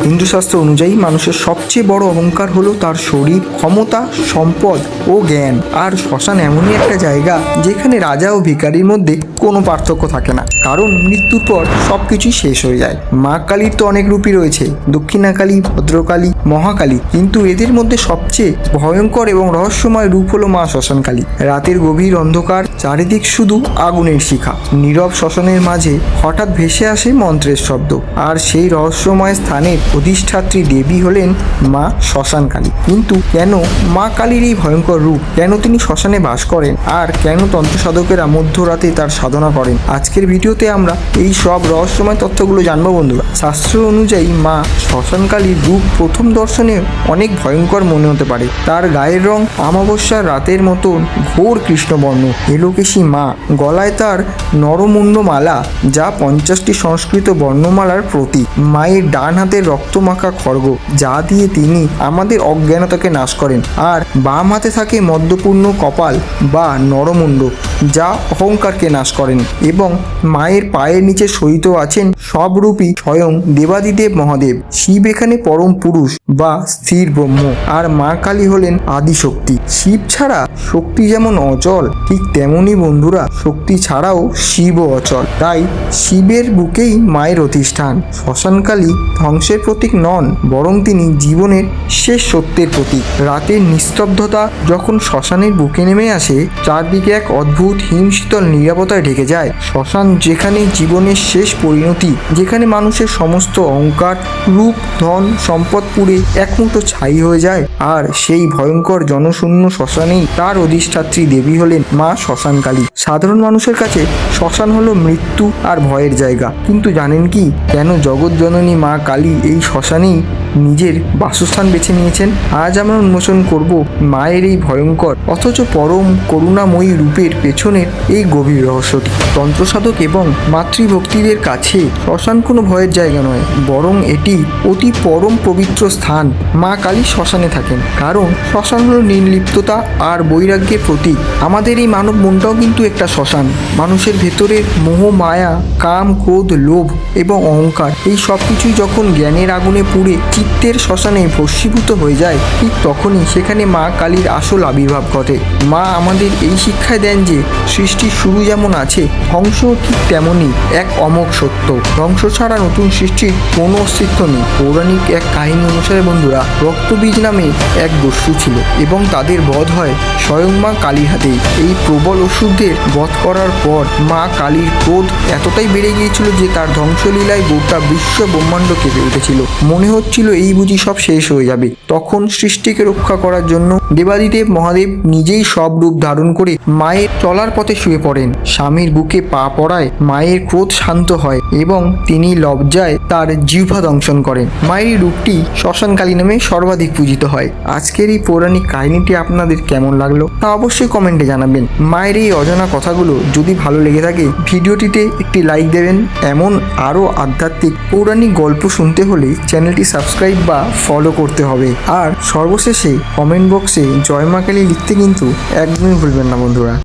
হিন্দু শাস্ত্র অনুযায়ী মানুষের সবচেয়ে বড় অহংকার হলো তার শরীর, ক্ষমতা, সম্পদ ও জ্ঞান। আর শ্মশান এমনই একটা জায়গা যেখানে রাজা ও ভিখারির মধ্যে কোনো পার্থক্য থাকে না, কারণ মৃত্যুর পর সবকিছুই শেষ হয়ে যায়। মা কালীর তো অনেক রূপই রয়েছে, দক্ষিণাকালী, ভদ্রকালী, মহাকালী, কিন্তু এদের মধ্যে সবচেয়ে ভয়ঙ্কর এবং রহস্যময় রূপ হলো মা শ্মশানকালী। রাতের গভীর অন্ধকার, চারিদিক শুধু আগুনের শিখা, নীরব শ্মশানের মাঝে হঠাৎ ভেসে আসে মন্ত্রের শব্দ। আর সেই রহস্যময় স্থানের অধিষ্ঠাত্রী দেবী হলেন মা শ্মশানকালী। কিন্তু কেন মা কালীর এই ভয়ঙ্কর রূপ? কেন তিনি শ্মশানে বাস করেন? আর কেন তন্ত্র সাধকেরা মধ্যরাতে তার সাধনা করেন? আজকের ভিডিওতে আমরা এই সব রহস্যময় তথ্যগুলো জানবো বন্ধুরা। শাস্ত্র অনুযায়ী মা শ্মশানকালীর রূপ প্রথম দর্শনে অনেক ভয়ঙ্কর মনে হতে পারে। তার গায়ের রং অমাবস্যার রাতের মতন ঘোর কৃষ্ণবর্ণ, এলোকেশী মা, গলায় তার নরমুণ্ড মালা, যা 50টি সংস্কৃত বর্ণমালার প্রতীক। মায়ের ডান হাতের রক্তমাখা খড়গ, যা দিয়ে তিনি আমাদের অজ্ঞানতাকে নাশ করেন। আর বাম হাতে থাকে মদ্যপূর্ণ কপাল বা নরমুণ্ড, যা অহংকারকে নাশ করেন। এবং মায়ের পায়ের নিচে শয়িত আছেন সবরূপী স্বয়ং দেবাদিদেব মহাদেব। শিব এখানে পরম পুরুষ বা স্থির ব্রহ্ম, আর মা কালী হলেন আদিশক্তি। শিব ছাড়া শক্তি যেমন অচল, ঠিক তেমনি বন্ধুরা শক্তি ছাড়াও শিবও অচল। তাই শিবের বুকেই মায়ের অধিষ্ঠান। শ্মশানকালী ধ্বংসের প্রতীক নন, বরং তিনি জীবনের শেষ সত্যের প্রতীক। রাতের নিস্তব্ধতা যখন শ্মশানের বুকে নেমে আসে, চারদিকে এক অদ্ভুত হিমশীতল নীরবতায় ঢেকে যায়। শ্মশান যেখানে জীবনের শেষ পরিণতি, যেখানে মানুষের সমস্ত অহংকার, রূপ, ধন, সম্পদ পুড়ে এক মুঠো ছাই হয়ে যায়। আর সেই ভয়ঙ্কর জনশূন্য শ্মশানেই তার অধিষ্ঠাত্রী দেবী হলেন মা শ্মশানকালী। সাধারণ মানুষের কাছে শ্মশান হলো মৃত্যু আর ভয়ের জায়গা, কিন্তু জানেন কি কেন জগৎজননী মা কালী এই শ্মশানেই নিজের বাসস্থান বেছে নিয়েছেন? আজ আমরা উন্মোচন করব মায়ের এই ভয়ঙ্কর অথচ পরম করুণাময়ী রূপের পেছনের এই গভীর রহস্যটি। তন্ত্রসাধক এবং মাতৃভক্তিদের কাছে শ্মশান কোনো ভয়ের জায়গা নয়, বরং এটি অতি পরম পবিত্র স্থান। মা কালী শ্মশানে থাকেন কারণ শ্মশান হলো নির্লিপ্ততা আর বৈরাগ্যের প্রতীক। আমাদের এই মানব মনটাও কিন্তু একটা শ্মশান। মানুষের ভেতরের মোহ, মায়া, কাম, ক্রোধ, লোভ এবং অহংকার, এই সব কিছুই যখন জ্ঞানের আগুনে পুড়ে চিত্তের শ্মশানে ভস্মীভূত হয়ে যায়, ঠিক তখনই সেখানে মা কালীর আসল আবির্ভাব ঘটে। মা আমাদের এই শিক্ষায় দেন যে সৃষ্টির শুরু যেমন আছে, ধ্বংসও ঠিক তেমনই এক অমোঘ সত্য। ধ্বংস ছাড়া নতুন সৃষ্টির কোনো অস্তিত্ব নেই। পৌরাণিক এক কাহিনী অনুসারে বন্ধুরা, রক্তবীজ নামে এক দস্যু ছিল এবং তাদের বধ হয় স্বয়ং মা কালীর হাতেই। এই প্রবল অসুরদের বধ করার পর মা কালীর ক্রোধ এতটাই বেড়ে গিয়েছিল যে তার ধ্বংসলীলায় গোটা বিশ্ব ব্রহ্মাণ্ড কেঁপে উঠেছিল। মনে হচ্ছিল এই বুঝি সব শেষ হয়ে যাবে। তখন সৃষ্টিকে রক্ষা করার জন্য দেবাদিদেব মহাদেব নিজেই সব রূপ ধারণ করে মায়ের চলার পথে শুয়ে পড়েন। স্বামীর বুকে পা পড়ায় মায়ের ক্রোধ শান্ত হয় এবং তিনি লজ্জায় তার জিহ্বা দংশন করেন। মায়ের এই রূপটি শ্মশানকালী নামে সর্বাধিক পূজিত হয়। আজকের এই পৌরাণিক কাহিনীটি আপনাদের কেমন লাগলো তা অবশ্যই কমেন্টে জানাবেন। মায়ের এই অজানা কথাগুলো যদি ভালো লেগে থাকে ভিডিওটিতে একটি লাইক দেবেন। এমন আরও আধ্যাত্মিক পৌরাণিক গল্প শুনতে হলে চ্যানেলটি সাবস্ক্রাইব বা ফলো করতে হবে। আর সর্বশেষে কমেন্ট বক্সে জয় মা কালী লিখতে কিন্তু একদমই ভুলবেন না বন্ধুরা।